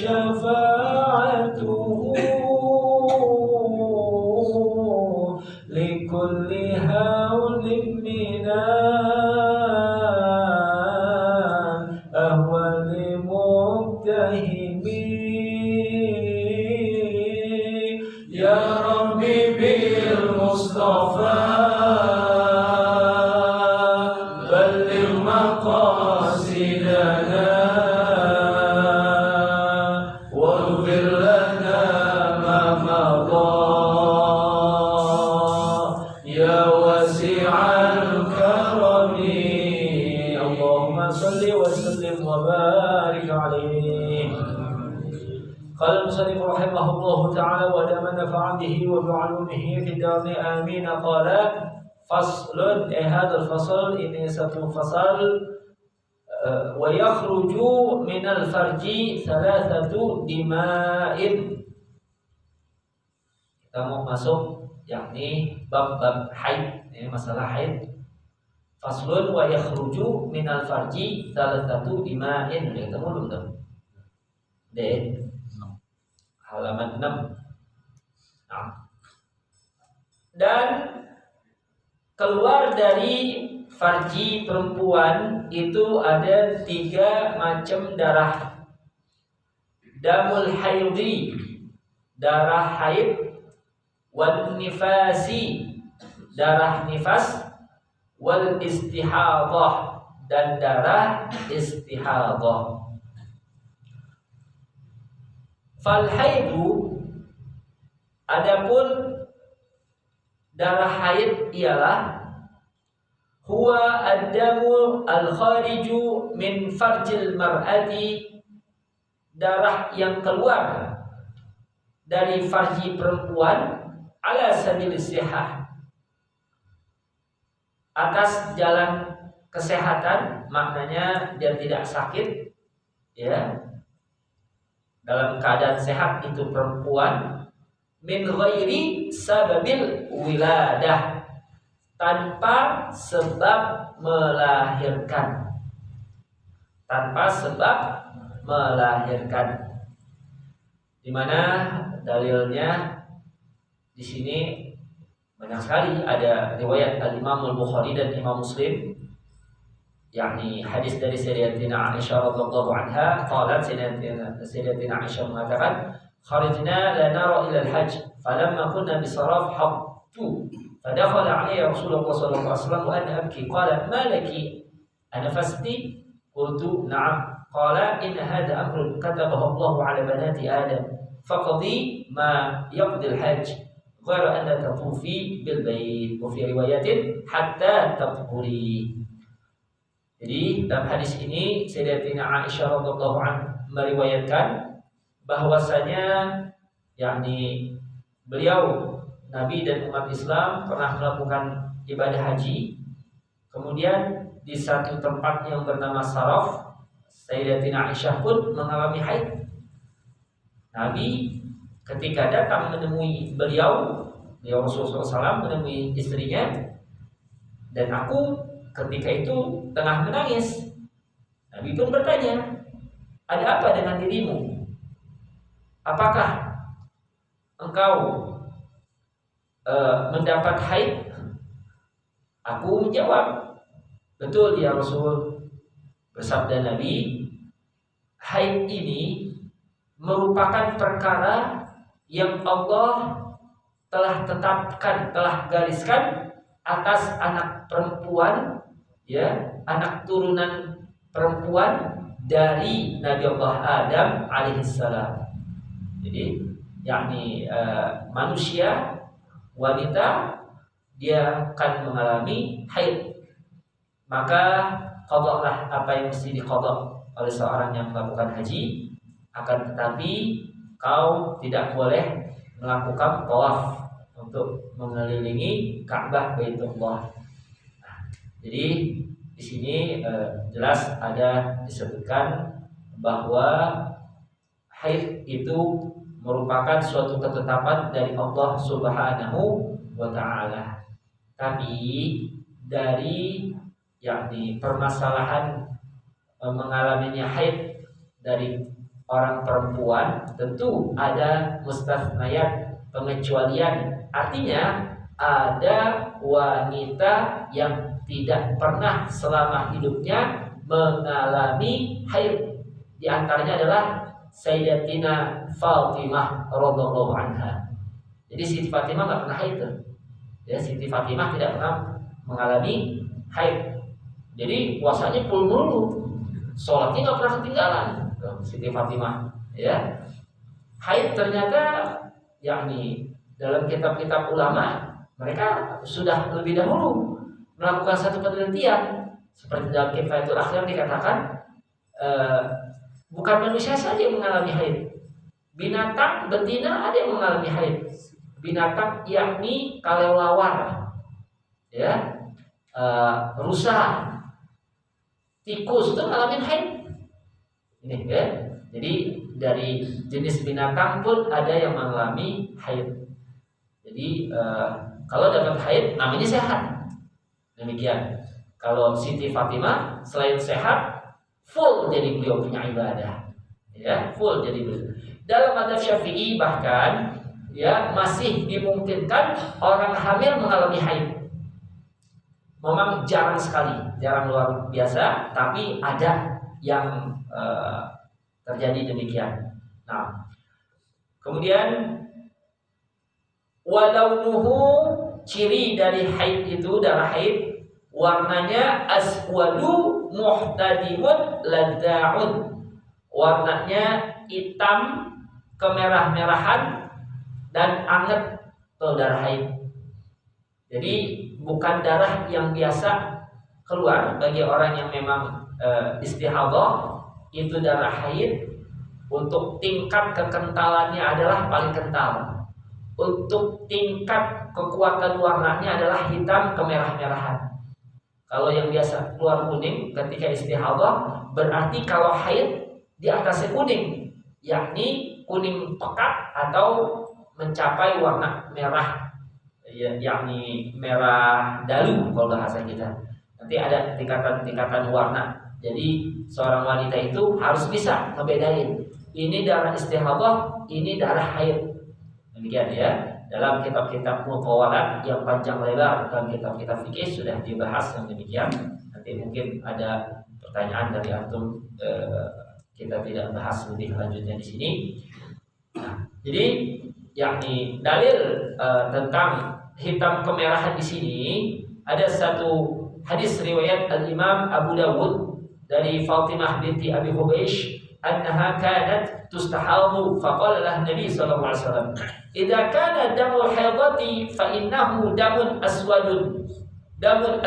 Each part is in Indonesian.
شفاعته لكل هول من أهوال مقتهم يا ربي بالمصطفى بلغ مقاصدنا واغفر لنا ما مضى يا واسع الكرم اللهم صل وسلم وبارك عليه. قال المصنف رحمه الله تعالى ودام نفع به وبعلومه في الدارين آمين. قال فصل هذا الفصل ini satu fasal wa yakhruju minal farji thalathatu dima'in. Kita mau masuk yakni bab-bab haid, ini masalah haid. Faslun wa yakhruju minal farji thalathatu dima'in. Udah ketemu belum tuh? Deh. Halaman 6. Nah. Dan keluar dari farji perempuan itu ada 3 macam darah. Damul haidhi, darah haid, wal nifasi, darah nifas, wal istihadah, dan darah istihadah. Fal haidu, adapun darah haid ialah huwa ad-damu al-khariju min farjil mar'ati, darah yang keluar dari farji perempuan ala sabil sihah, atas jalan kesehatan, maknanya dia tidak sakit, ya, dalam keadaan sehat itu perempuan, min ghairi sababil wiladah, tanpa sebab melahirkan, tanpa sebab melahirkan. Di mana dalilnya di sini banyak sekali, ada riwayat Al-Imam Al-Bukhari dan Imam Muslim, yakni hadis dari Sayyidatina Aisyah radhiyallahu anha, qalat Sayyidatina Aisyah mengatakan, kharajna la nara ila al-hajj falamma kunna bisaraf habtu fadakhala alayya Rasulullah sallallahu alaihi wasallam wa ana abki qala ma laki anafasti qultu na'am qala in hadha amrun katabahu Allah ala banati Adam faqdi ma yaqdi al-hajj ghayra an tatufi bil bait wa fi riwayatin hatta tathuri. Jadi dalam hadis ini Sayyidatina Aisyah radhiyallahu anha meriwayatkan bahwasanya yakni beliau Nabi dan umat Islam pernah melakukan ibadah haji. Kemudian di satu tempat yang bernama Saraf, Sayyidatina Aisyah pun mengalami haid. Nabi ketika datang menemui beliau Rasulullah SAW menemui istrinya, dan aku ketika itu tengah menangis. Nabi pun bertanya, ada apa dengan dirimu? Apakah engkau mendapat haid? Aku menjawab, betul ya Rasul. Bersabda Nabi, haid ini merupakan perkara yang Allah telah tetapkan, telah gariskan atas anak perempuan, ya, anak turunan perempuan dari Nabi Allah Adam alaihissalam. Jadi, yakni manusia wanita dia akan mengalami haid, maka qadhalah apa yang mesti diqadha oleh seorang yang melakukan haji. Akan tetapi kau tidak boleh melakukan tawaf untuk mengelilingi Ka'bah Baitullah. Nah, jadi di sini jelas ada disebutkan bahwa haid itu merupakan suatu ketetapan dari Allah Subhanahu wa taala. Tapi dari yakni permasalahan mengalaminya haid dari orang perempuan tentu ada mustasnayat, pengecualian. Artinya ada wanita yang tidak pernah selama hidupnya mengalami haid. Di antaranya adalah Sayyidatina Fatimah radhiyallahu anha. Jadi Siti Fatimah nggak pernah haid. Ya, Siti Fatimah tidak pernah mengalami haid. Jadi puasanya full mulu, sholatnya nggak pernah ketinggalan. Siti Fatimah, ya. Haid ternyata, yakni dalam kitab-kitab ulama mereka sudah lebih dahulu melakukan satu penelitian. Seperti dalam Kifayatul Akhir dikatakan, bukan manusia saja yang mengalami haid, binatang betina ada yang mengalami haid. Binatang yakni kelelawar, ya, rusa, tikus itu ngalamin haid. Ini ya. Jadi dari jenis binatang pun ada yang mengalami haid. Jadi kalau dapat haid namanya sehat. Demikian. Kalau Siti Fatimah selain sehat, full jadi beliau punya ibadah. Ya, full jadi beliau. Dalam madzhab Syafi'i bahkan ya masih dimungkinkan orang hamil mengalami haid. Memang jarang sekali, jarang luar biasa, tapi ada yang terjadi demikian. Nah, kemudian walaunuhu, ciri dari haid itu, darah haid, warnanya aswadu muhtadimun ladza'un. Warnanya hitam kemerah-merahan dan anget atau darah haid. Jadi bukan darah yang biasa keluar bagi orang yang memang istihadhah. Itu darah haid. Untuk tingkat kekentalannya adalah paling kental. Untuk tingkat kekuatan warnanya adalah hitam kemerah-merahan. Kalau yang biasa keluar kuning ketika istihadhah, berarti kalau haid di atasnya kuning, yakni kuning pekat atau mencapai warna merah, yakni merah dalu kalau bahasa kita. Nanti ada tingkatan-tingkatan warna. Jadi seorang wanita itu harus bisa ngebedain ini darah istihadhah, ini darah haid. Demikian ya. Dalam kitab-kitab muqawalat yang panjang lebar, dalam kitab-kitab fikih sudah dibahas yang demikian. Nanti mungkin ada pertanyaan dari antum, kita tidak bahas lebih lanjutnya di sini. Nah, jadi yakni dalil tentang hitam kemerahan di sini ada satu hadis riwayat Al-Imam Abu Dawud dari Fatimah binti Abi Hubaysh annaha kanat tustahadhu faqala laha Nabi sallallahu alaihi wasallam idza kana damul haidati fa innahu damun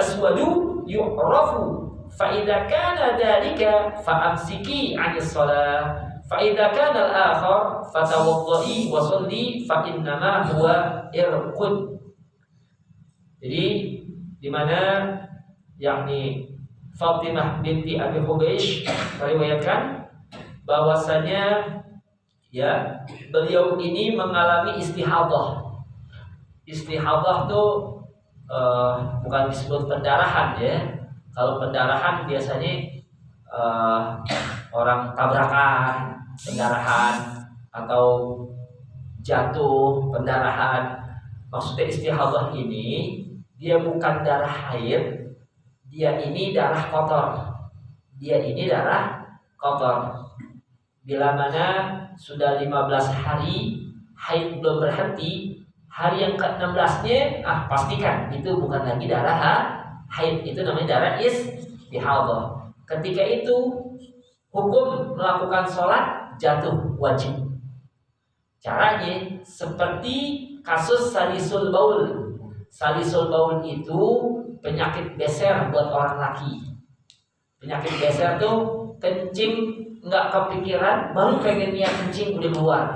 aswadu yu'rafu fa idza kana dhalika fa amsiki 'anis shalah fa idza kana al-akhar fatawaddai wa shalli fa innama huwa irqud. Jadi di mana yakni Fatimah binti Abi Hubaysh meriwayatkan bahwasanya ya beliau ini mengalami istihadhah. Istihadhah itu bukan disebut pendarahan ya. Kalau pendarahan biasanya orang tabrakan, pendarahan atau jatuh, pendarahan. Maksudnya istihadhah ini dia bukan darah haid, dia ini darah kotor. Dia ini darah kotor. Bila mana sudah 15 hari haid belum berhenti, hari yang ke-16-nya pastikan itu bukan lagi darah haid, itu namanya darah istihadhah. Ketika itu hukum melakukan sholat jatuh wajib. Caranya seperti kasus salisul baul. Salisul baul itu penyakit beser buat orang laki. Penyakit beser tuh kencing nggak kepikiran, baru pengen niat kencing udah keluar.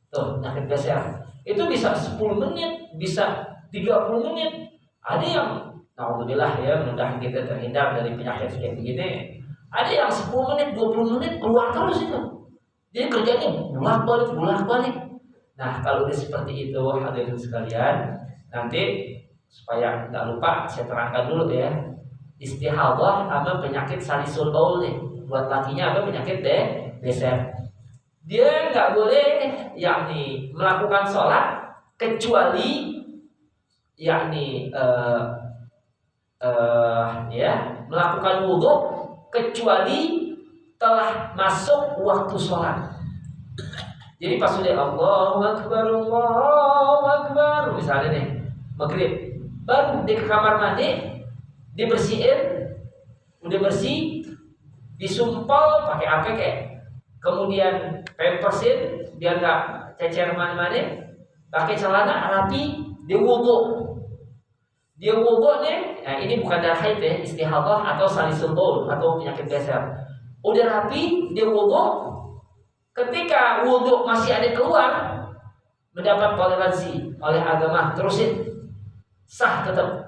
Tuh penyakit beser. Itu bisa 10 menit, bisa 30 menit. Ada yang alhamdulillah ya, mudah kita terhindar dari penyakit kayak begini. Ada yang 10 menit, 20 menit keluar terus itu. Jadi kerjanya bolak-balik. Nah, kalau udah seperti itu hadirin sekalian, nanti supaya nggak lupa saya terangkan dulu ya. Istihadhah sama penyakit salisul baul nih. Buat lakinya apa penyakit beser. Dia nggak boleh yakni melakukan sholat kecuali yakni ya melakukan wudhu kecuali telah masuk waktu sholat. Jadi pas sudah Allahu Akbar misalnya nih maghrib, baru di kamar mandi dibersihin, udah bersih, disumpel pakai APK, kemudian pampersin biar nggak cecer mana-mana, pakai celana rapi, dia wudhu nih, nah ini bukan darah haid ya, istihadah atau salisul baul atau penyakit geser, udah rapi, dia wudhu. Ketika wudhu masih ada keluar, mendapat toleransi oleh agama, terusin, sah tetap,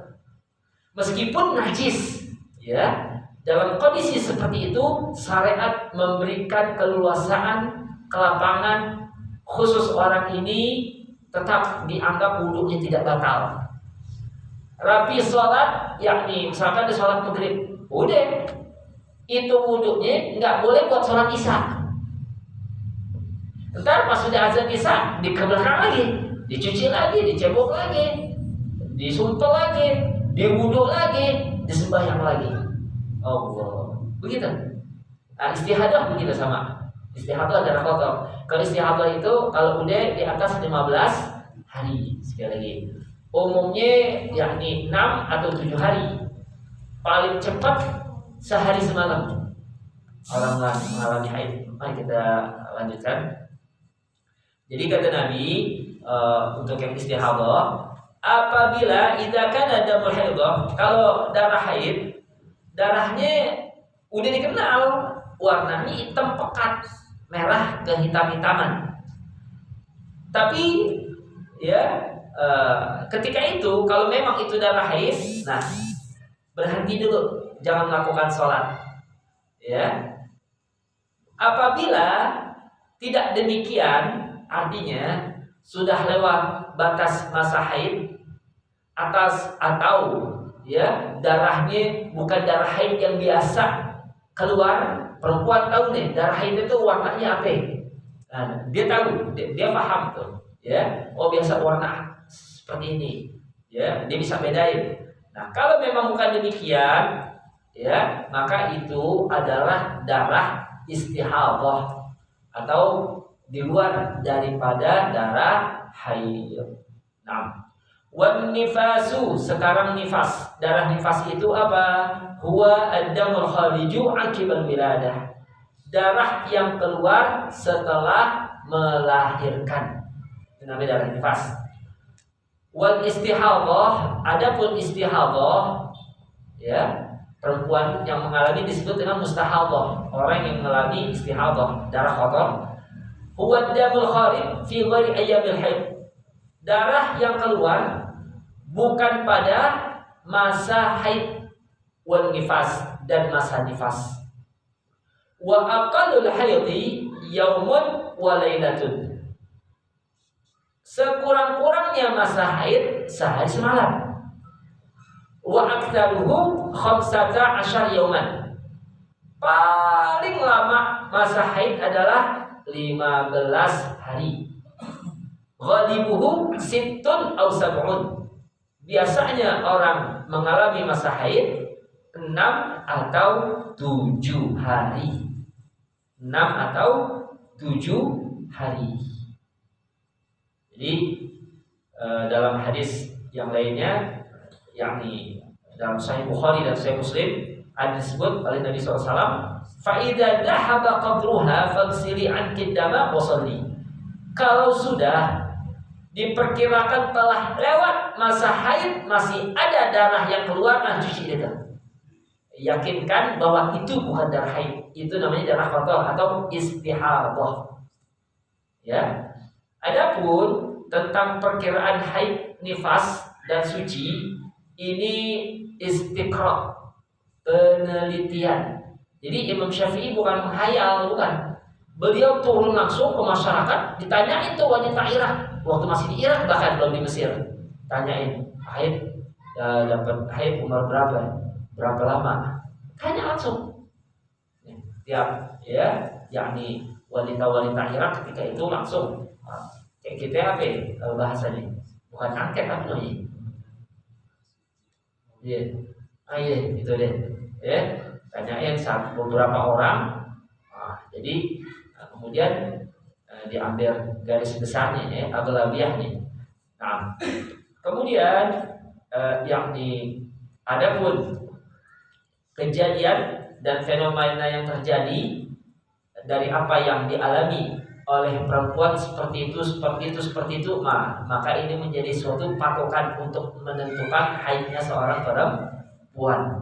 meskipun najis, ya. Dalam kondisi seperti itu, syariat memberikan keleluasaan, kelapangan, khusus orang ini tetap dianggap wudhunya tidak batal. Rapi sholat, yakni misalkan di sholat maghrib, udah, itu wudhunya nggak boleh buat sholat isya. Ntar pas sudah azan isya, dikebelakang lagi, dicuci lagi, dicebok lagi, disumpel lagi, diwudhu lagi, disembahyang lagi. Allah, begitu. Nah, istihadah begitu sama. Istihadah darah kotor. Kalau istihadah itu kalau udah di atas 15 hari, sekali lagi. Umumnya yakni 6 atau 7 hari. Paling cepat sehari semalam. Orang mengalami haid. Mari kita lanjutkan. Jadi kata Nabi untuk yang istihadah, apabila idza kana damul haidah, kalau darah haid, darahnya udah dikenal warnanya hitam pekat, merah kehitam-hitaman. Tapi ya ketika itu kalau memang itu darah haid, nah berhenti dulu, jangan melakukan sholat. Ya. Apabila tidak demikian, artinya sudah lewat batas masa haid atas atau ya darahnya bukan darah haid yang biasa keluar. Perempuan tahu nih darah haid itu warnanya apa? Nah, dia tahu, dia paham tuh, ya. Oh biasa warna seperti ini, ya. Dia bisa bedain. Nah kalau memang bukan demikian, ya maka itu adalah darah istihadah atau di luar daripada darah haid. Nah, wan nifasu, sekarang nifas. Darah nifas itu apa? Huwa ad-damul khariju aqibal wiladah. Darah yang keluar setelah melahirkan. Itu namanya darah nifas. Wal istihadah, adapun istihadah, ya, perempuan yang mengalami disebut dengan mustahadah. Orang yang mengalami istihadah, darah kotor. Huwa damul kharij fi ghairi ayyamil haid. Darah yang keluar bukan pada masa haid wal nifas dan masa nifas. Wa aqallul haidhi yaumun wa lailatun. Sekurang-kurangnya masa haid sehari semalam. Wa aktsaruhu 15 yauman. Paling lama masa haid adalah 15 hari. Ghalibuhu sittun aw sab'un. Biasanya orang mengalami masa haid 6 atau 7 hari. 6 atau 7 hari. Jadi dalam hadis yang lainnya, yakni dalam Sahih Bukhari dan Sahih Muslim, ada disebut oleh Nabi SAW, fa'idha dhahaba qadruha faghsili anki dama wa shalli. Kalau sudah diperkirakan telah lewat masa haid, masih ada darah yang keluar, nah cuci itu. Yakinkan bahwa itu bukan darah haid, itu namanya darah kotor atau istihadah. Ya. Adapun tentang perkiraan haid, nifas dan suci, ini istiqra, penelitian. Jadi Imam Syafi'i bukan menghayal, bukan. Beliau turun langsung ke masyarakat, ditanyain tuh wanita Irak, waktu masih di Irak bahkan belum di Mesir. Tanyain, haid dapat haid umur berapa lama? Tanya langsung. Tiap ya, yakni wanita-wanita Irak ketika itu langsung kayak kita apa ya, bahasanya bukan angket apa lagi, iya, iya itu deh, ya tanyain beberapa orang, jadi kemudian diambil garis besarnya ya, aglabiahnya. Nah, kemudian yakni adapun kejadian dan fenomena yang terjadi dari apa yang dialami oleh perempuan seperti itu, maka ini menjadi suatu patokan untuk menentukan haidnya seorang perempuan.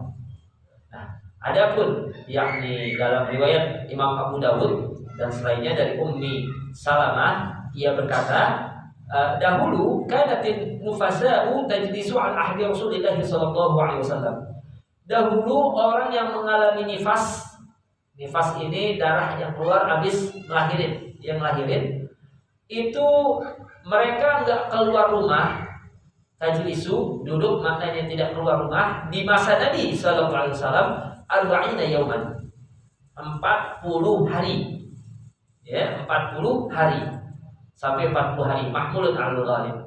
Nah, adapun yakni dalam riwayat Imam Abu Dawud dan selainnya dari Ummi Salamah, ia berkata, dahulu kanatin nufasa'u tajlisu an ahdi Rasulillah sallallahu alaihi wasallam. Dahulu orang yang mengalami nifas ini darah yang keluar habis melahirin, yang melahirin itu mereka enggak keluar rumah, tajlisu duduk maknanya tidak keluar rumah di masa Nabi sallallahu alaihi wasallam 40 yauman, 40 hari. Ya, 40 hari. Sampai 40 hari mahmulun al-ghalib.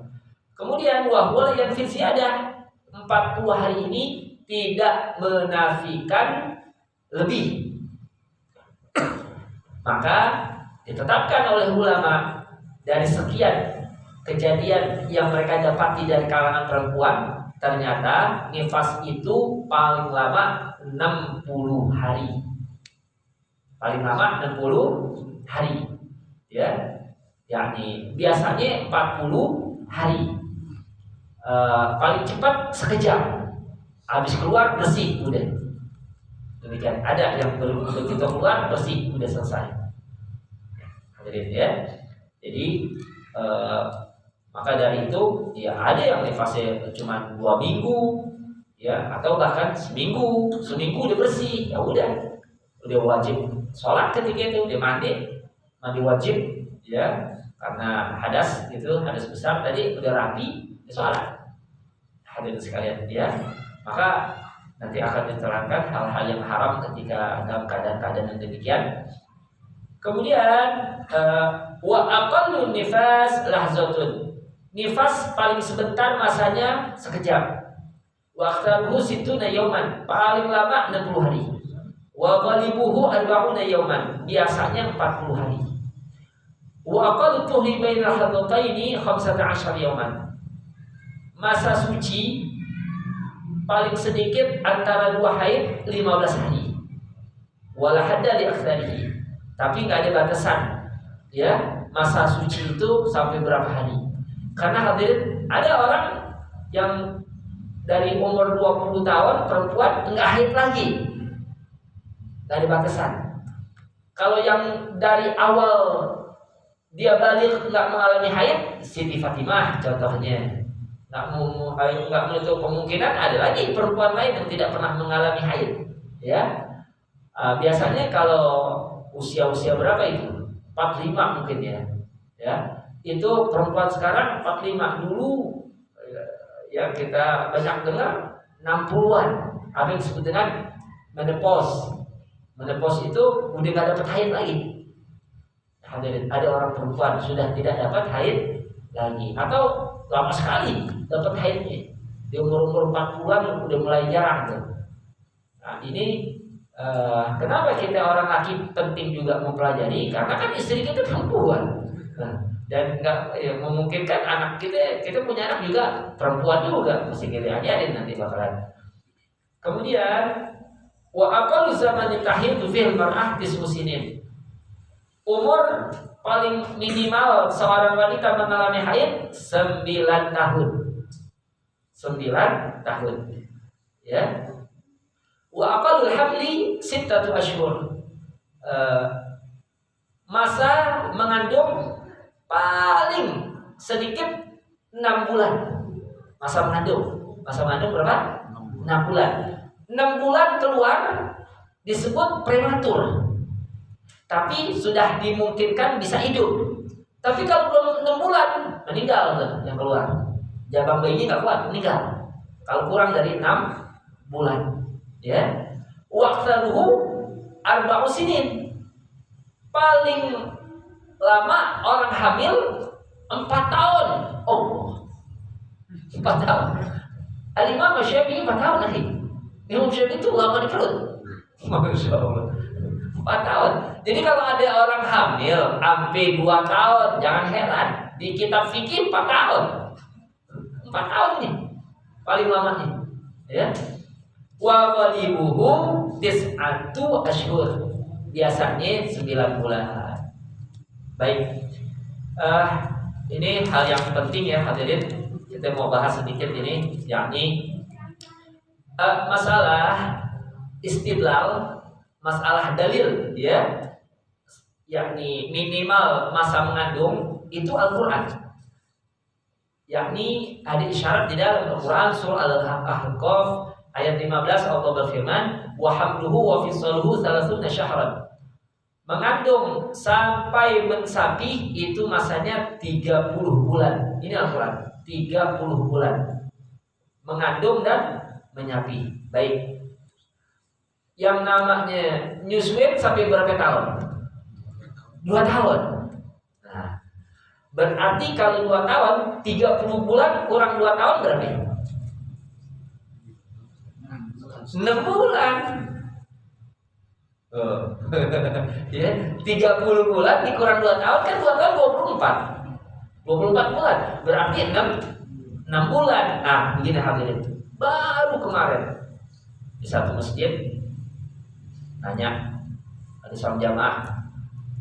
Kemudian wahwal yang fi ziyadah, 40 hari ini tidak menafikan lebih. Maka ditetapkan oleh ulama dari sekian kejadian yang mereka dapati dari kalangan perempuan, ternyata nifas itu paling lama 60 hari. Paling lama 60 hari. Ya. Yakni biasanya 40 hari, paling cepat sekejap, habis keluar bersih udah. Demikian, ada yang begitu keluar bersih udah selesai. Hadirin ya. Jadi maka dari itu ya ada yang nifasnya cuma 2 minggu ya, atau bahkan seminggu udah bersih, ya udah wajib sholat ketika itu, dia mandi wajib ya. Karena hadas besar tadi udah rapi, sholat. Hadirin sekalian ya, maka nanti akan diterangkan hal-hal yang haram ketika dalam keadaan-keadaan yang demikian. Kemudian wa aqallu nifas lahzatun. Nifas paling sebentar masanya sekejap. Wa aktsaruhu sittuna yauman, paling lama 60 hari. Wa ghalibuhu 40 yauman, biasanya 40 hari. Wa aqallu tuhri bainal hadataini 15 yauman. Masa suci paling sedikit antara 2 haid 15 hari. Wala hadda li aktsarihi. Tapi enggak ada batasan. Ya, masa suci itu sampai berapa hari? Karena hadirin, ada orang yang dari umur 20 tahun perempuan enggak haid lagi. Enggak ada batasan. Kalau yang dari awal dia balik nggak mengalami haid, Siti Fatimah contohnya, nggak menutup kemungkinan ada lagi perempuan lain yang tidak pernah mengalami haid. Ya, biasanya kalau usia berapa itu? 45 mungkin ya. Ya, itu perempuan sekarang 45, dulu ya kita banyak dengar 60-an, apa yang disebut dengan menopause. Menopause itu udah nggak dapat haid lagi. Hadirin, ada orang perempuan sudah tidak dapat haid lagi, atau lama sekali dapat haidnya. Di umur 40-an udah mulai jarang tuh. Nah, ini kenapa kita orang laki penting juga mempelajari? Karena kan istri kita perempuan. Nah, dan nggak memungkinkan anak kita punya anak juga perempuan juga, mesti kita ajarin nanti bakalan. Kemudian wa aqallu zamani tahid fil mar'ah tismusinin. Umur paling minimal seorang wanita mengalami haid 9 tahun. 9 tahun. Ya. Wa aqallul hamli 6 ashhur. Masa mengandung paling sedikit 6 bulan. Masa mengandung berapa? 6 bulan. 6 bulan keluar disebut prematur. Tapi sudah dimungkinkan bisa hidup. Tapi kalau belum 6 bulan meninggal tuh yang keluar. Jabang bayinya nggak kuat, meninggal. Kalau kurang dari 6 bulan, ya. Waqtaluhu 4 sinin. paling lama orang hamil 4 tahun. Oh, 4 tahun. Al-Imam Syafi'i 4 tahun lagi. Imam Syafi'i itu lama di perut. Masya Allah. 4 tahun. Jadi kalau ada orang hamil sampai 2 tahun, jangan heran. Di kitab fikih 4 tahun. 4 tahun nih. Paling lama nih. Ya. Wa walibuhu tis'atu ashhur. Biasanya 9 bulan. Baik. Ini hal yang penting ya hadirin. Kita mau bahas sedikit ini, yakni masalah istidlal, masalah dalil, ya, yakni minimal masa mengandung itu Al-Quran, yakni ada isyarat di dalam Al-Quran surah Al-Ahqaf ayat 15 Allah berfirman, wa hamluhu wa fisaluhu 30 syahran. Mengandung sampai mensapi itu masanya 30 bulan. Ini Al-Quran, 30 bulan. Mengandung dan menyapi. Baik. Yang namanya nyusuin sampai berapa tahun? 2 tahun. Nah, berarti kalau 2 tahun 30 bulan kurang 2 tahun berapa? 6 bulan. Ya, 30 bulan dikurang 2 tahun kan 2 tahun 24 bulan. Berarti 6 bulan. Nah, begini hadirin. Baru kemarin di satu masjid nanya ada seorang jamaah.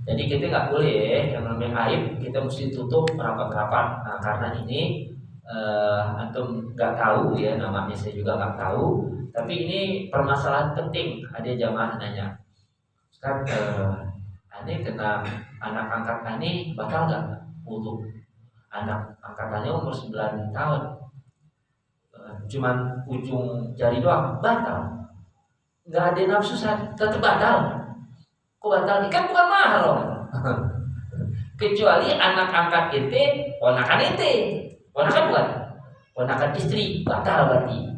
Jadi kita nggak boleh yang namanya aib kita mesti tutup rapat-rapat. Nah, karena ini antum nggak tahu ya, namanya saya juga nggak tahu. Tapi ini permasalahan penting. Ada jamaah nanya, Ustaz, aneh kena anak angkat aneh bakal nggak wudu? Anak angkatannya umur 9 tahun, cuman ujung jari doang, batal. Nggak ada nafsu tetap batal. Kok batal? Kan bukan mahram. Kecuali anak angkat ente, ponakan ente, ponakan bukan, ponakan istri, batal berarti.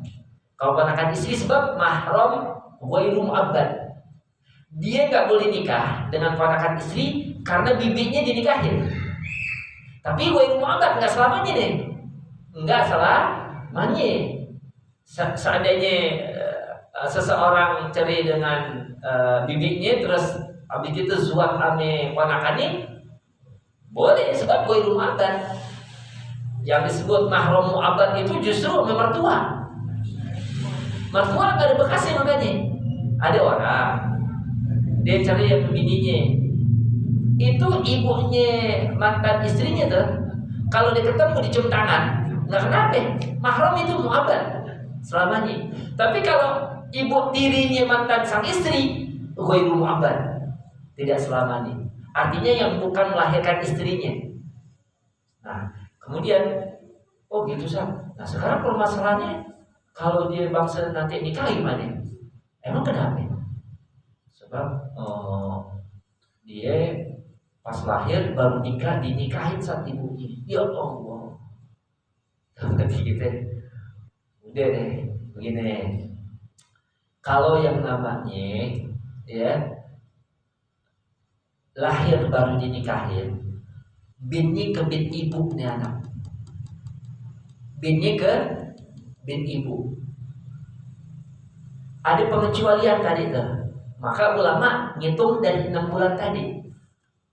Kalau ponakan istri sebab mahram ghairu mu'abbad. Dia nggak boleh nikah dengan ponakan istri karena bibinya dinikahin. Tapi ghairu mu'abbad nggak selamanya deh, nggak selamanya. Seandainya seseorang cerai dengan bibinya terus habis itu zuat ame ponakannya, boleh sebab ghairu mu'abbad. Yang disebut mahram mu'abbad itu justru mertua. Mertua nggak ada bekasnya makanya. Ada orang dia cari yang bininya, itu ibunya mantan istrinya tuh, kalau dia ketemu dicium tangan, nggak kenapa, mahram itu mu'abbad selamanya. Tapi kalau ibu tirinya mantan sang istri, ghairu mu'abbad, tidak selamanya. Artinya yang bukan melahirkan istrinya. Nah, kemudian, oh gitu sah. Nah sekarang permasalahannya, kalau dia bangsa nanti nikah gimana? Emang kenapa? Sebab dia pas lahir baru nikah, dinikahin saat ibunya. Ya Allah. Nanti kita udah deh begini. Kalau yang namanya ya lahir baru dinikahin, binnya ke bin ibu nih anak. Binnya ke bin ibu. Ada pengecualian tadi tuh. Maka ulama ngitung dari 6 bulan tadi.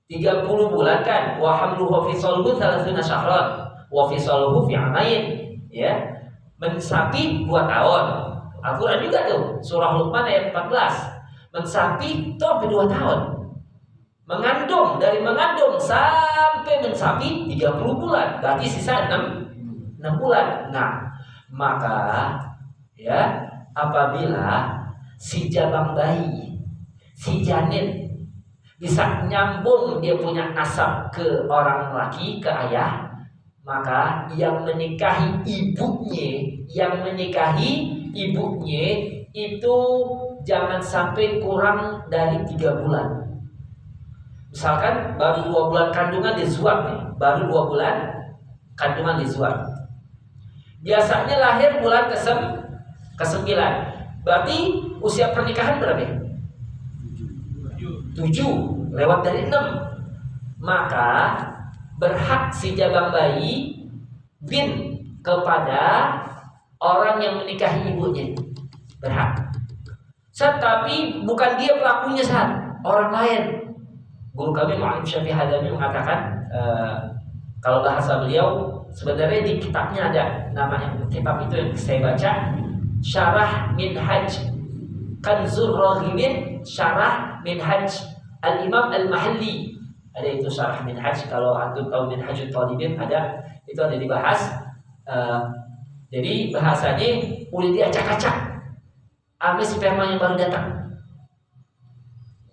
30 bulan kan, wa hamluhu fi salbu 30 syahran, wa fi salbu fi amain, ya. Mensapi 2 tahun. Al-Qur'an juga tuh, surah Luqman ayat 14. Mensapi itu sampai 2 tahun. Mengandung, dari mengandung sampai mensapi 30 bulan. Berarti sisa 6 bulan. Nah, maka ya apabila si jabang bayi, si janin bisa nyambung dia punya nasab ke orang laki, ke ayah, maka yang menikahi ibunya itu jangan sampai kurang dari 3 bulan. Misalkan baru 2 bulan kandungan dizuat nih, baru 2 bulan kandungan dizuat. Biasanya lahir bulan ke-9. Berarti usia pernikahan berapa? 7 lewat dari 6, maka berhak si jabang bayi bin kepada orang yang menikahi ibunya, berhak. Tetapi bukan dia pelakunya, orang lain. Guru kami Mu'alim Syafi'i Hadami mengatakan, kalau bahasa beliau, sebenarnya di kitabnya ada namanya, kitab itu yang saya baca, Syarah Minhaj Kanzur Raghibin, Syarah Minhaj Al-Imam Al-Mahalli. Ada itu Syarah Minhaj, kalau antum tahu Minhajut Talibin ada, itu ada dibahas. Jadi bahasanya udah diacak-acak ame sperma yang baru datang,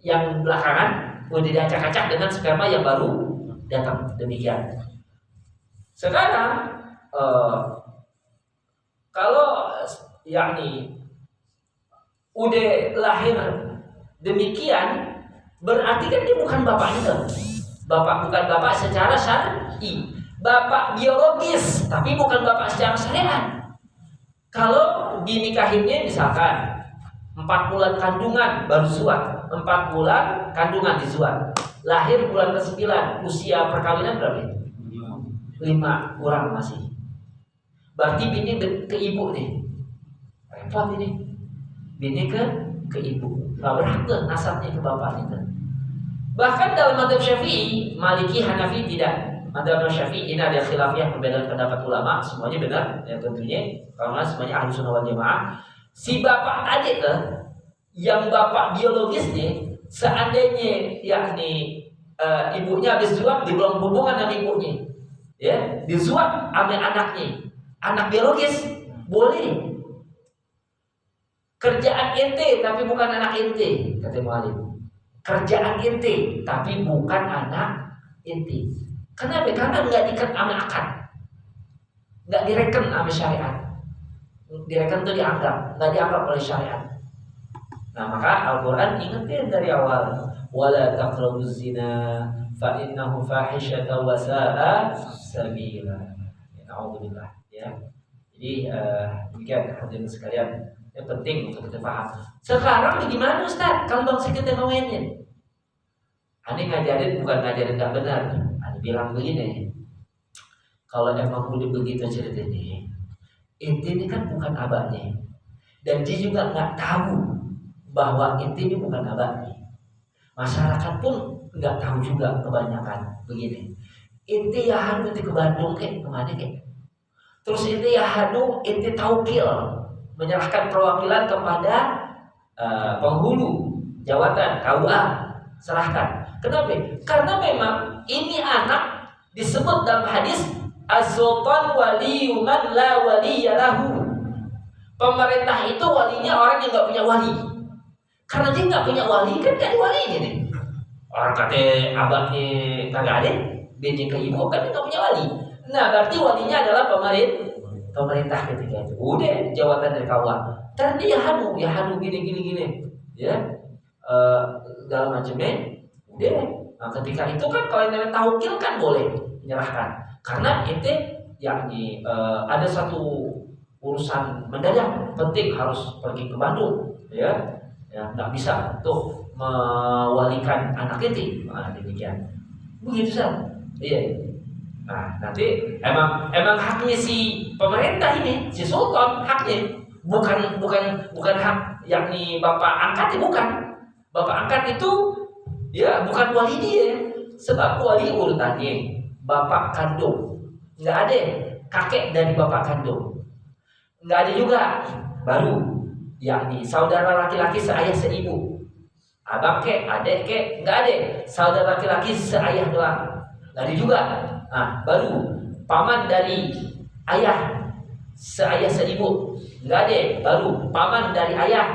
yang belakangan udah diacak-acak dengan sperma yang baru datang, demikian. Sekarang kalau yakni udah lahir demikian, berarti kan dia bukan bapaknya, bukan bapak secara syar'i, bapak biologis, tapi bukan bapak secara syariat. Kalau dinikahinnya misalkan 4 bulan kandungan baru zuat, 4 bulan kandungan dizuat, lahir bulan ke-9, usia perkawinan berapa? 5 kurang masih. Berarti bini ke ibu nih. Repot ini. Bini ke ibu. Gak berhak tuh nasabnya ke bapak itu. Bahkan dalam mazhab Syafi'i, Maliki, Hanafi tidak. Mazhab Syafi'i ini ada khilafiyah, perbedaan pendapat ulama, semuanya benar ya tentunya, karena semuanya ahli sunnah wal jamaah. Si bapak tadi tuh, yang bapak biologisnya, seandainya yakni ibunya habis zuat, belum hubungan dengan ibunya, ya, dizuat sama anaknya, anak biologis boleh. Kerjaan ente tapi bukan anak ente, kata Mu'alim. Kerjaan ente tapi bukan anak ente. Kenapa? Karena nggak diikat sama akad, nggak direken sama syariat. Direken itu dianggap, nggak dianggap oleh syariat. Nah maka Al-Quran ingetin dari awal, wala taqrabuz zina fa innahu fahisyatan wa sa'a sabila. Alhamdulillah ya. Jadi demikian hadirin sekalian, yang penting untuk kita paham. Sekarang bagaimana Ustaz kalau bangsa kita ngawinin? Ani ngajarin bukan ngajarin nggak benar. Ani bilang begini, kalau emang udah begitu ceritanya, inti ini kan bukan abahnya, dan dia juga nggak tahu bahwa inti ini bukan abahnya. Masyarakat pun nggak tahu juga kebanyakan begini. Inti ya hanu inti ke Bandung kemana terus inti ya hanu inti taukil, menyerahkan perwakilan kepada penghulu jawatan KUA, serahkan. Kenapa? Karena memang ini anak disebut dalam hadis az-sultan waliyuman la waliyalahu. Pemerintah itu walinya orang yang nggak punya wali. Karena dia nggak punya wali kan gak ada walinya nih. Orang kata abangnya kagak ada, bini ke ibu kan nggak punya wali. Nah berarti walinya adalah pemerintah ketika itu. Udah jawatan dari KUA. Tadi ya hanu gini ya segala macamnya. Udah. Nah, ketika itu kan kalau yang taukil kan boleh menyerahkan. Karena itu yakni ada satu urusan mendadak penting harus pergi ke Bandung, ya nggak bisa tuh mewalikan anak itu. Nah, demikian. Begitu saja. Iya. Nah, nanti emang haknya si pemerintah ini, si sultan haknya bukan hak yakni bapak angkat, bukan. Bapak angkat itu ya bukan wali dia, sebab wali urutannya bapak kandung, nggak ada kakek dari bapak kandung, nggak ada juga baru yakni saudara laki-laki seayah seibu, abang kek, adek kek, nggak ada saudara laki-laki seayah doang, nggak ada juga. Nah, baru paman dari ayah seayah seibu, nggak ada. Baru paman dari ayah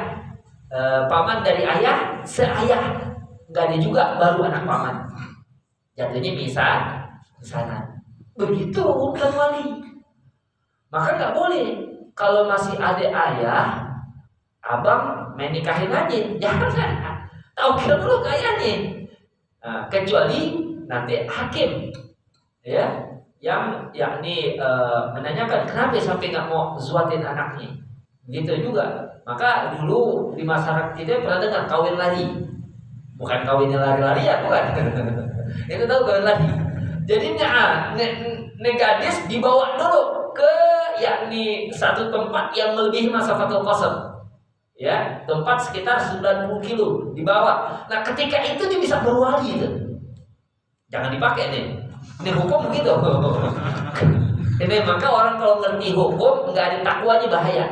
seayah, nggak ada juga. Baru anak paman, jatuhnya misanan. Begitu urutan wali. Maka nggak boleh kalau masih ada ayah, abang main nikahin aja, jangan tahu kira dulu kayaknya. Nah, kecuali nanti hakim ya yang yakni menanyakan kenapa sampai nggak mau zuatin anaknya, gitu juga. Maka dulu di masyarakat kita pernah dengar kawin lari, Bukan kawinnya lari-larian, bukan. Itu tahu kawin lari. Jadi gadis dibawa dulu ke yakni satu tempat yang melebihi masafatul qasr. Ya, tempat sekitar 90 kilo dibawa. Nah, ketika itu dia bisa berwali itu. Jangan dipakai nih. Ini hukum begitu. Ini maka orang kalau ngerti hukum nggak ada takwanya bahaya.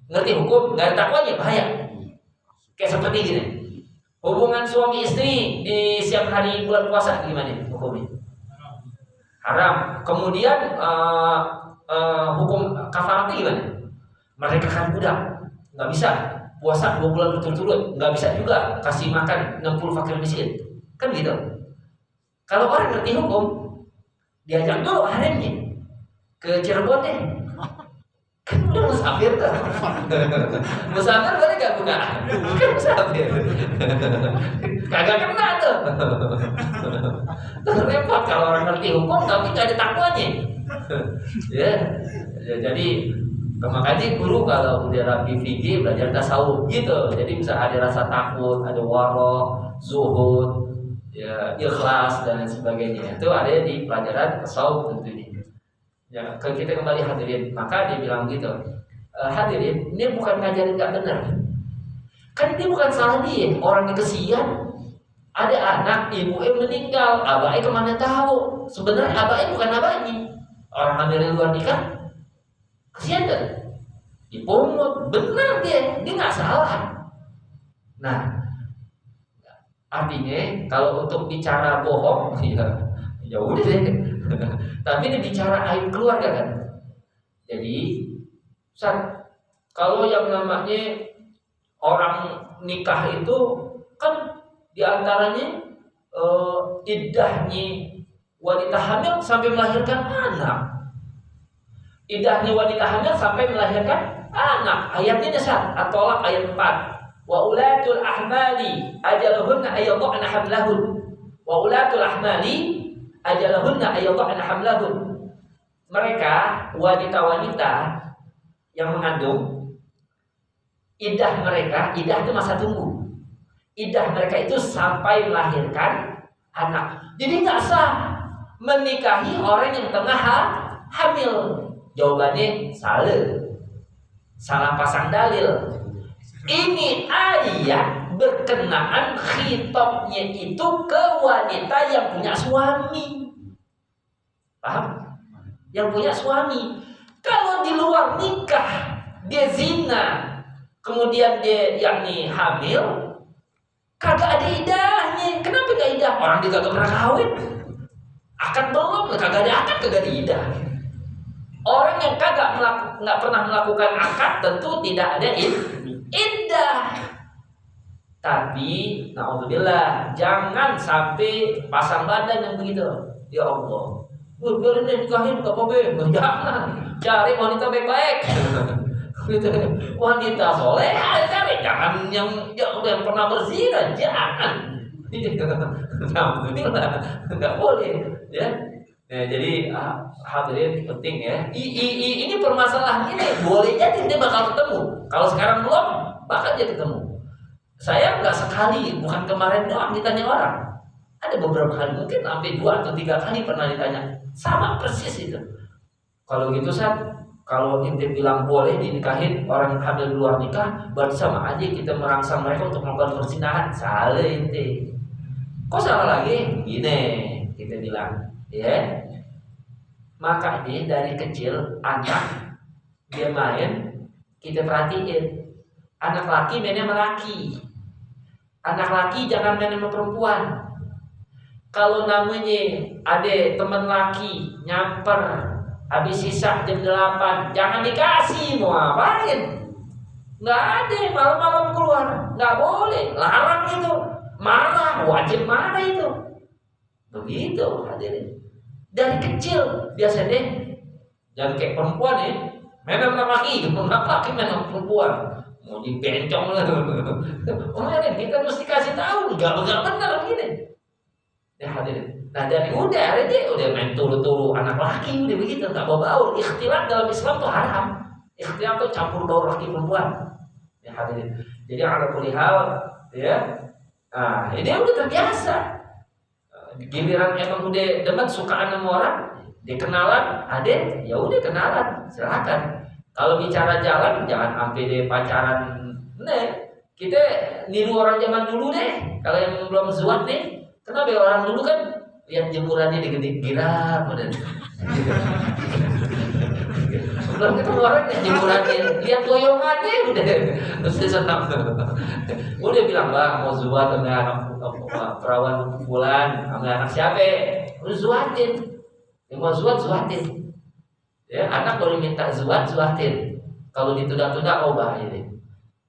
Ngerti hukum nggak ada takwanya bahaya. Kayak seperti gini. Hubungan suami istri di siang hari bulan puasa gimana hukumnya? Haram. Kemudian hukum kafaratnya gimana? Mereka kan budak, nggak bisa puasa 2 bulan berturut-turut, nggak bisa juga kasih makan 60 fakir miskin, kan gitu. Kalau orang ngerti hukum, diajak dulu haremnya ke Cirebon deh, kan udah musafir tuh. Musafir boleh nggak buka? Kan musafir, kagak kena tuh. Repot kalau orang ngerti hukum tapi nggak ada takwanya. Ya, jadi makanya guru kalau udah rapi fikih belajar tasawuf gitu. Jadi bisa ada rasa takut, ada waro, zuhud, ya ikhlas dan lain sebagainya. Itu ada di pelajaran tasawuf tentunya. Ya, kita kembali hadirin. Maka dia bilang gitu, hadirin, ini bukan ngajarin nggak benar. Kan ini bukan salah dia. Orang yang kesian, ada anak ibunya meninggal, abahnya kemana tahu? Sebenarnya abahnya bukan abahnya. Orang hamil luar nikah. Kasihan kan? Dipungut, benar dia nggak salah. Nah, artinya kalau untuk bicara bohong, ya udah deh. Tapi ini bicara aib keluarga kan. Jadi, kalau yang namanya orang nikah itu kan diantaranya iddahnya wanita hamil sampai melahirkan anak. Iddahnya wanita hamil sampai melahirkan anak. Ayatnya dasar At-Thalaq ayat 4. Wa ulatul ahmali ajaluhunna ayyadhna hamlahun. Wa ulatul ahmali ajaluhunna ayyadhna hamlahun. Mereka wanita-wanita yang mengandung, iddah mereka, iddah itu masa tunggu. Iddah mereka itu sampai melahirkan anak. Jadi nggak sah menikahi orang yang tengah hamil. Jawabannya salah pasang dalil. Ini ayat berkenaan khitabnya itu ke wanita yang punya suami. Paham? Yang punya suami. Kalau di luar nikah dia zina, kemudian dia yakni hamil, kagak ada idahnya. Kenapa gak idah? Orang dia kagak pernah kawin. Akad belum, kagak ada akad, kagak ada idah. Orang yang nggak pernah melakukan akad tentu tidak ada iddah. Tapi, naudzubillah, jangan sampai pasang badan yang begitu. Ya Allah, biarin dia nikahin nggak apa-apa. Jangan, cari wanita baik-baik. Wanita soleh, cari. Jangan yang pernah berzina, jangan. Naudzubillah, nggak boleh. Ya. Nah, jadi hadirin penting ya. Ini permasalahan ini boleh jadi dia bakal ketemu. Kalau sekarang belum, bakal dia ketemu. Saya nggak sekali, bukan kemarin doang ditanya orang. Ada beberapa kali, mungkin sampai 2 atau 3 kali pernah ditanya. Sama persis itu. Kalau gitu kalau ente bilang boleh dinikahin orang yang hamil di luar nikah, berarti sama aja kita merangsang mereka untuk melakukan perzinahan. Salah ente. Kok salah lagi? Gini kita bilang. Ya, makanya dari kecil anak dia main, kita perhatiin. Anak laki mainnya sama laki, anak laki jangan main sama perempuan. Kalau namanya ada teman laki nyamper habis sisa jam 8, jangan dikasih, mau ngapain? Nggak ada, malam-malam keluar, nggak boleh, larang itu, marah, wajib marah itu. Begitu hadirin. Dari kecil biasanya jangan kayak perempuan ya, main sama laki main sama perempuan, mau dibencong lah. Kita mesti kasih tahu, nggak benar gini. Ya hadirin. Nah dari udah main turu-turu anak laki udah begitu, nggak bawa baur. Ikhtilat dalam Islam tuh haram. Ikhtilat tuh campur baur laki perempuan. Ya Ya hadirin. Jadi ala kulli hal ya. Nah, ini udah terbiasa. Giliran emang udah demen sukaan sama orang, dikenalan, ade, ya udah kenalan, silakan. Kalau bicara jalan, jangan sampai deh pacaran. Nih, kita niru orang zaman dulu deh. Kalau yang belum zuat nih, kenapa orang dulu kan lihat jemurannya digede girap, udah. Belum ketemu orang yang jemurannya, lihat goyongannya udah, terus dia senang. Udah bilang bang mau zuat sama anak perawan bulan, sama anak siapa? Udah zuatin, yang mau zuatin. Ya, anak boleh minta zuatin. Kalau ditunda-tunda, oh bahaya deh.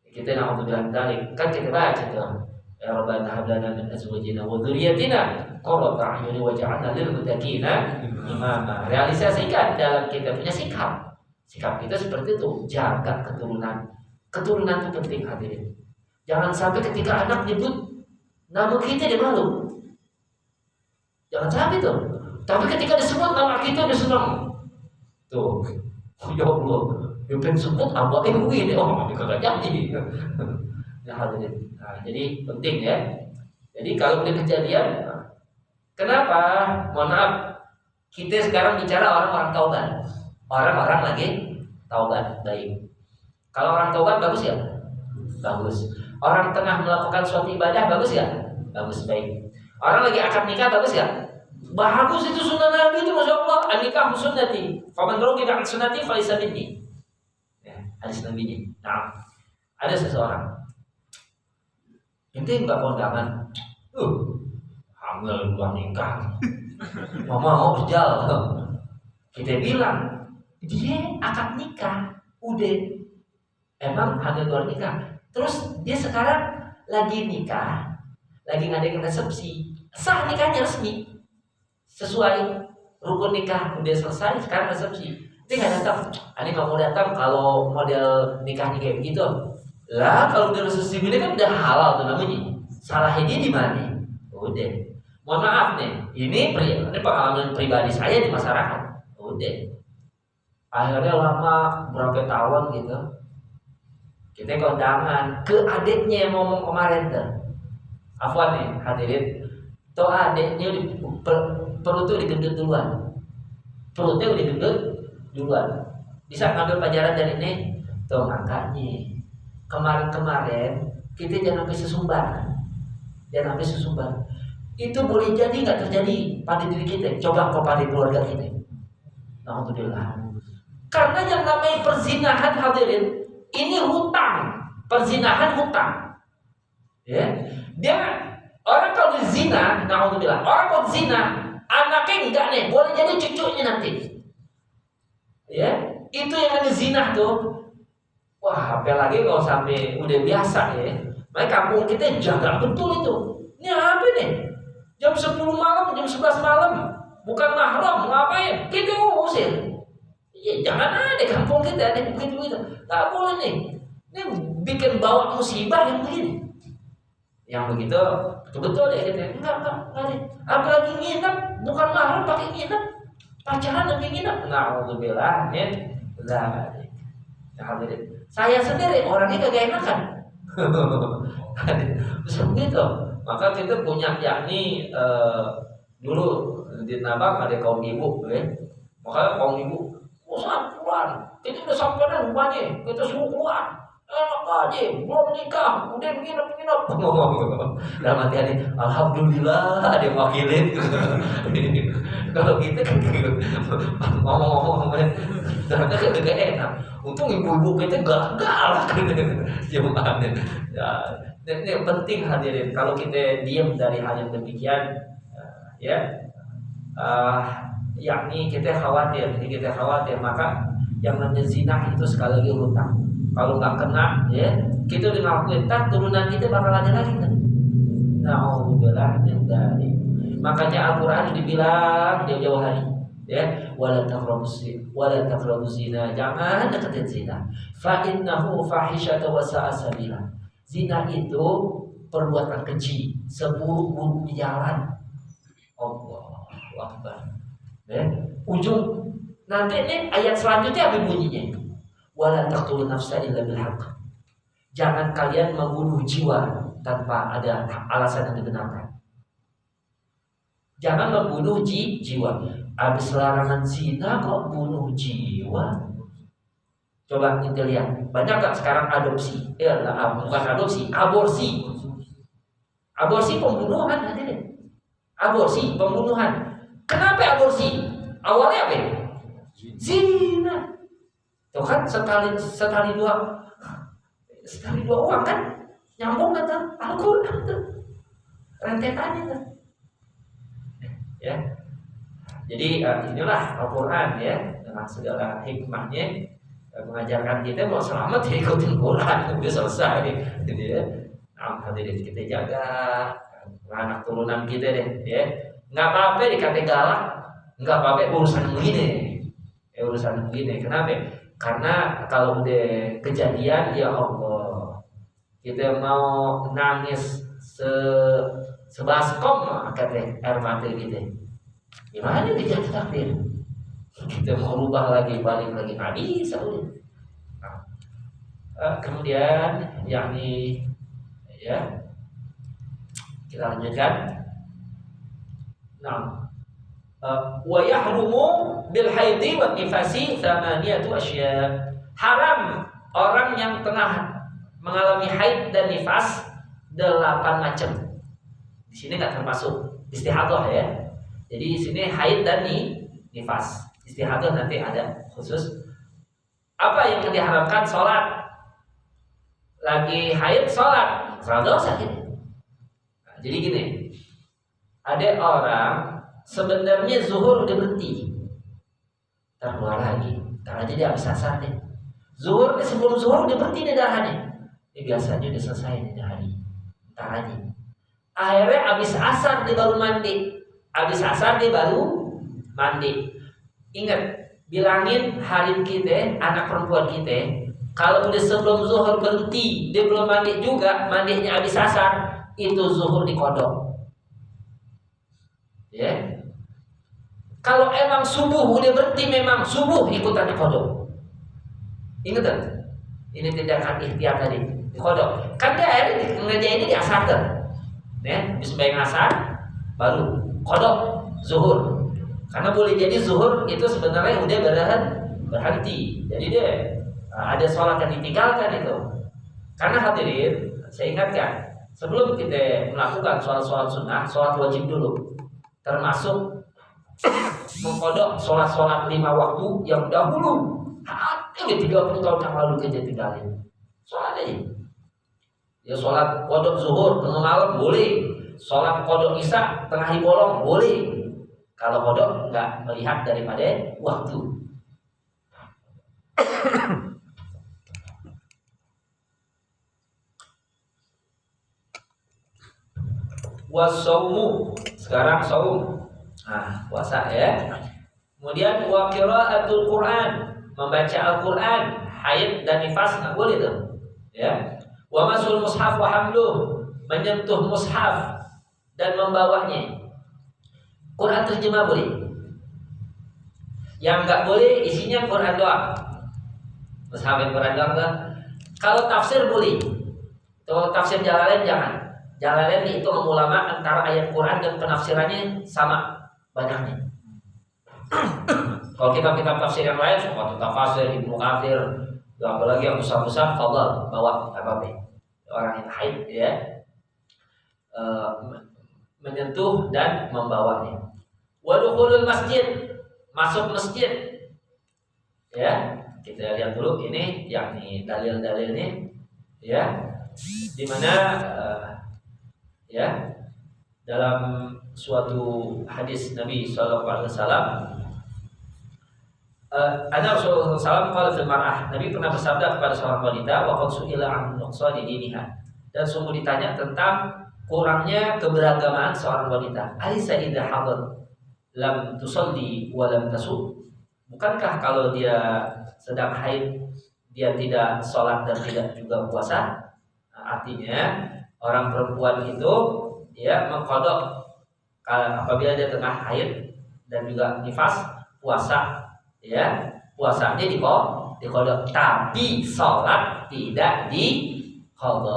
Kita nak untuk bilang dari, kan kita baca tuh. Ya Rabbana hab lana min azwajina wa dzurriyyatina qurrata a'yun waj'alna lil muttaqina imama. Realisasikan dalam kita punya sikap. Sikap kita seperti itu, jaga keturunan. Keturunan itu penting hadirin. Jangan sampai ketika anak nyebut nama kita dia malu. Jangan sampai tuh. Tapi ketika disebut nama kita dia senang. Tuh, ya Allah, yang pengen sebut abah ini, oh kagak jadi. Ya hadirin. Nah, jadi penting ya. Jadi kalau udah kejadian, kenapa? Mohon maaf, kita sekarang bicara orang-orang taubat, orang-orang lagi taubat baik. Kalau orang taubat bagus ya, bagus. Orang tengah melakukan suatu ibadah bagus ya, bagus baik. Orang lagi akad nikah bagus ya. Bagus itu sunnah Nabi itu, masya Allah. An-nikah sunnati. Faman ragiba an sunnati falaysa minni. Ya, hadis Nabi ini. Nah, ada seseorang. Inti nggak kondangan. Hamil luar nikah. Mama mau berjal. Kita bilang dia akad nikah, udah. Emang hamil luar nikah. Terus dia sekarang lagi nikah, lagi ngadain resepsi. Sah nikahnya resmi. Sesuai rukun nikah udah selesai, sekarang resepsi. Dia nggak datang. Ani nggak mau datang kalau model nikahnya kayak begitu. Lah kalau udah resepsi ini kan udah halal tuh namanya. Salahnya dia di mana? Udah. Mohon maaf nih, ini pengalaman pribadi saya di masyarakat. Udah. Akhirnya lama berapa tahun gitu. Kita kondangan ke adiknya yang ngomong kemarin tuh. Afwan nih hadirin. Tuh adiknya perutnya udah gendut duluan. Perutnya udah gendut duluan. Bisa ngambil pelajaran dari ini. Tuh makanya kemarin kita jangan sampai sesumbar. Jangan sampai sesumbar. Itu boleh jadi nggak terjadi pada diri kita. Coba kalau pada keluarga kita. Alhamdulillah. Karena yang namanya perzinahan hadirin, ini hutang. Perzinahan hutang. Ya. Dia orang kalau zina, alhamdulillah. Orang kalau zina, anaknya enggak nih, boleh jadi cucunya nanti. Ya, itu yang namanya zina tuh. Wah, apalagi kalau sampai udah biasa ya. Makanya kampung kita jaga betul itu. Ini apa nih? Jam 10 malam, jam 11 malam, bukan mahram, ngapain? Kita usir. Ya, jangan ada kampung kita ada begitu. Tak boleh nih. Ini bikin bawa musibah yang begini. Yang begitu betul ya kita. Enggak ada. Apalagi nginep, bukan mahram pakai nginep. Pacaran tapi nginep. Na'udzubillah min dzalik. Saya sendiri orangnya kagak enakan. Bisa begitu. Maka kita punya yakni dulu di Nabang ada kaum ibu, ya. Maka kaum ibu, keluar. Kita udah sampai rumahnya, kita suruh keluar. Enak aja, belum nikah, udah nginep. Dalam hati ada, alhamdulillah ada yang wakilin. Kalau kita kan ngomong-ngomong, ternyata gak enak. Untung ibu-ibu kita galak jemaahnya. Ini penting hadirin. Kalau kita diam dari hal yang demikian, yakni kita khawatir. Maka yang namanya zina itu sekali lagi hutang. Kalau nggak kena, ya kita udah ngelakuin, turunan kita bakal ada lagi kan. Na'udzubillah min dzalik. Makanya Al-Qur'an dibilang jauh-jauh hari, ya, wala taqrabuz zina, jangan deketin zina. Fa innahu fahisyatu wa sa'a sabila. Zina itu perbuatan keji, seburuk-buruk jalan. Allahu Akbar. Ya, ujung nanti ini ayat selanjutnya apa bunyinya? Wala taqtulun nafsa illa bil haqq. Jangan kalian membunuh jiwa tanpa ada alasan yang dibenarkan. Jangan membunuh jiwa. Habis larangan zina kok bunuh jiwa? Coba kita lihat, banyak gak sekarang adopsi? Bukan adopsi, aborsi. Aborsi pembunuhan, hadirin. Aborsi pembunuhan. Kenapa aborsi? Awalnya apa? Zina. Tuh kan sekali dua uang kan nyambung kan tuh Al-Quran tuh rentetannya tuh. Ya. Jadi inilah Al-Quran ya, dengan segala hikmahnya mengajarkan kita mau selamat ya ikutin Quran, udah selesai. Jadi ya, hadirin kita jaga anak turunan kita deh, ya. Nggak apa-apa dikata galak, nggak apa-apa urusan begini, urusan begini. Kenapa? Karena kalau udah kejadian ya Allah, kita mau nangis sebaskom katanya air mata kita. Gimana dijadi takdir? Kita mau rubah lagi, balik lagi, nggak bisa udah. Kemudian yakni ya kita lanjutkan. Nah, wa yahrumu bil haidhi wa nifasi thamaniyatu asya. Haram orang yang tengah mengalami haid dan nifas 8 macam. Di sini nggak termasuk istihadah ya. Jadi di sini haid dan nifas. Istihadah nanti ada khusus. Apa yang diharamkan? Sholat. Lagi haid sholat, salah dosa gitu. Nah, jadi gini, ada orang sebenarnya zuhur udah berhenti, keluar lagi, karena dia habis asar deh. Zuhur sebelum zuhur udah berhenti nih darahnya. Ini biasanya udah selesai nih hari, ntar aja. Akhirnya habis asar dia baru mandi, Ingat, bilangin harim kita, anak perempuan kita, kalau udah sebelum zuhur berhenti, dia belum mandi juga, mandinya habis asar, itu zuhur dikodok. Ya. Kalau emang subuh udah berhenti, memang subuh ikutan dikodok. Ingat kan? Ini tindakan ikhtiar tadi, dikodok. Kan dia akhirnya ngerjain ini di asar kan? Ya, habis bayang asar, baru kodok zuhur. Karena boleh jadi zuhur itu sebenarnya udah berhenti. Jadi dia ada sholat yang ditinggalkan itu. Karena hadirin, saya ingatkan, sebelum kita melakukan sholat sunnah, sholat wajib dulu. Termasuk mengkodok sholat 5 waktu yang dahulu. Udah 30 tahun yang lalu kita tinggalin. Sholat aja. Ya sholat kodok zuhur tengah malam boleh. Sholat kodok isya tengah hari bolong boleh. Kalau kodok nggak melihat daripada waktu. Wasaumu, sekarang saum. Nah, puasa ya. Kemudian wa qiraatul Quran, membaca Al-Quran, haid dan nifas nggak boleh tuh. Ya. Wa masul mushaf wa hamluh, menyentuh mushaf dan membawanya. Quran terjemah boleh. Yang nggak boleh isinya Quran doang. Mushaf Quran doang kan? Kalau tafsir boleh. Kalau tafsir Jalalain jangan. Jalalain itu ulama antara ayat Quran dan penafsirannya sama banyaknya. Kalau kitab-kitab tafsir yang lain, seperti Tafsir Ibnu Katsir, apalagi yang besar-besar, fadhal bawa apa-apa. Orang yang haid ya, menyentuh dan membawanya. Wadukhulul masjid, masuk masjid. Ya, kita lihat dulu ini yakni dalil-dalilnya ya. Di mana ya dalam suatu hadis Nabi sallallahu alaihi wasallam ada Rasulullah SAW qala fil mar'ah, Nabi pernah bersabda kepada seorang wanita wa qad su'ila an nuqsani diniha, dan sungguh ditanya tentang kurangnya keberagamaan seorang wanita. Alisa idza hadat lam tusalli wa lam tasum, bukankah kalau dia sedang haid dia tidak sholat dan tidak juga puasa? Nah, artinya orang perempuan itu ya mengqadha apabila dia tengah haid dan juga nifas, puasa ya, puasanya diqadha, tapi sholat tidak qadha.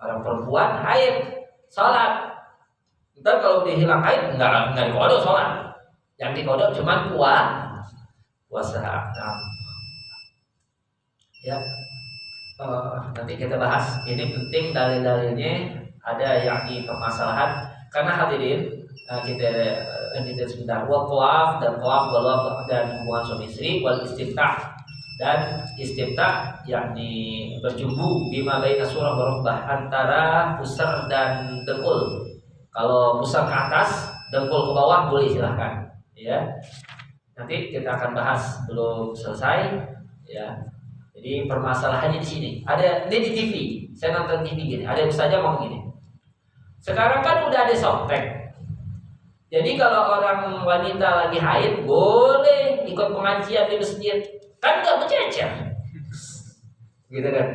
Orang perempuan haid salat. Ntar kalau dia hilang haid enggak diqadha salat. Yang diqadha cuma puasa. Nah, ya. Nanti kita bahas. Ini penting dalil-dalilnya ada yakni permasalahan karena hadirin kita sebentar tawaf dan tawaf dan hubungan suami istri wal istifta dan istifta yakni berjumbu bima baina surah warukbah antara pusar dan dengkul. Kalau pusar ke atas, dengkul ke bawah boleh silahkan ya. Nanti kita akan bahas belum selesai ya. Jadi permasalahannya di sini. Ada ini di TV. Saya nonton TV gini. Ada ustazah ngomong gini. Sekarang kan udah ada softtek. Jadi kalau orang wanita lagi haid boleh ikut pengajian di masjid. Kan nggak bercecer. Gitu kan?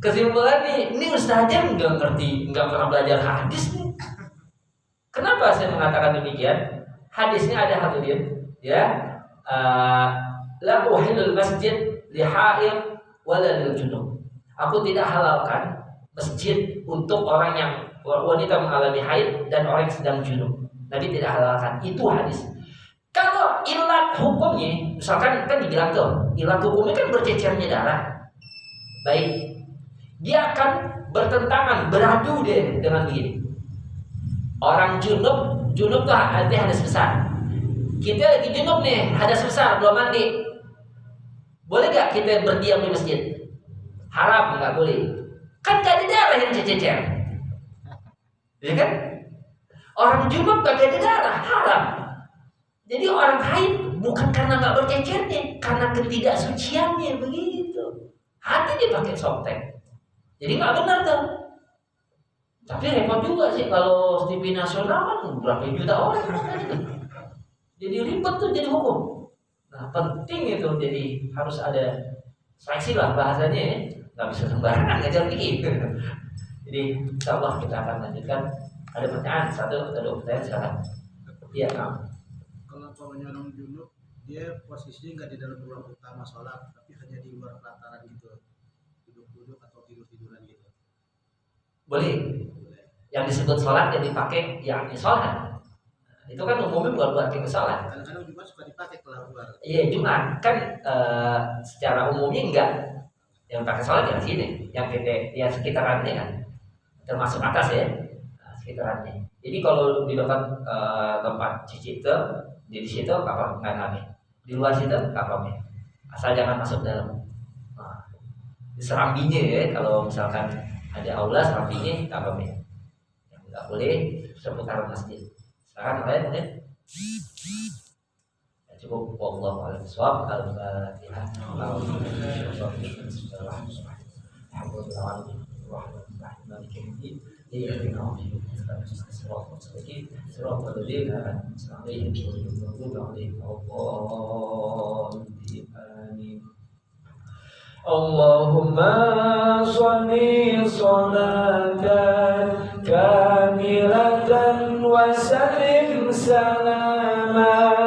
Kesimpulan nih, ini ustazah nggak ngerti, nggak pernah belajar hadis nih. Kenapa saya mengatakan demikian? Hadisnya ada hadirin, ya. La uhillul masjid li haid wala lil junub. Aku tidak halalkan masjid untuk orang yang wanita mengalami haid dan orang yang sedang junub. Nabi tidak halalkan. Itu hadis. Kalau ilat hukumnya, misalkan kan dibilang tuh, ilat hukumnya kan bercecernya darah. Baik. Dia akan bertentangan, beradu deh dengan begini. Orang junub tuh artinya hadas besar. Kita lagi junub nih, hadas besar, belum mandi. Boleh gak kita berdiam di masjid? Haram, gak boleh. Kan gak ada darah yang cecer. Ya kan? Orang junub gak ada darah, haram. Jadi orang haid bukan karena gak bercecernya, karena ketidaksuciannya, begitu. Hati dia pakai softtek. Jadi gak benar tuh. Tapi repot juga sih kalau TV nasional kan berapa juta orang. Jadi ribet tuh jadi hukum. Nah penting itu, jadi harus ada seleksi lah bahasanya ya. Gak bisa sembarangan ngajar gitu. Jadi insyaallah kita akan lanjutkan. Ada pertanyaan satu atau dua pertanyaan silakan. Iya Kang. Kalau orang junub dia posisinya nggak di dalam ruang utama sholat, tapi hanya di luar pelataran gitu, duduk-duduk atau tidur-tiduran gitu. Boleh. Yang disebut sholat yang dipakai yang sholat. Itu kan umumnya bukan buat kita sholat. Kadang-kadang Jumat suka dipakai keluar luar. Iya Jumat kan secara umumnya enggak. Yang pakai sholat yang sini, yang kita yang sekitarannya kan, termasuk atas ya, sekitarannya. Jadi kalau di dekat tempat cuci itu, di situ kapal nggak rame. Di luar situ kapalnya, asal jangan masuk dalam. Nah, di serambinya ya, kalau misalkan ada aula serambinya kapalnya. Yang nggak boleh seputaran masjid. Sekarang lain ya. Cukup wallahu a'lam bishawab. Al-Fatihah. Allahumma sholli sholatan kamilatan wa sallim salama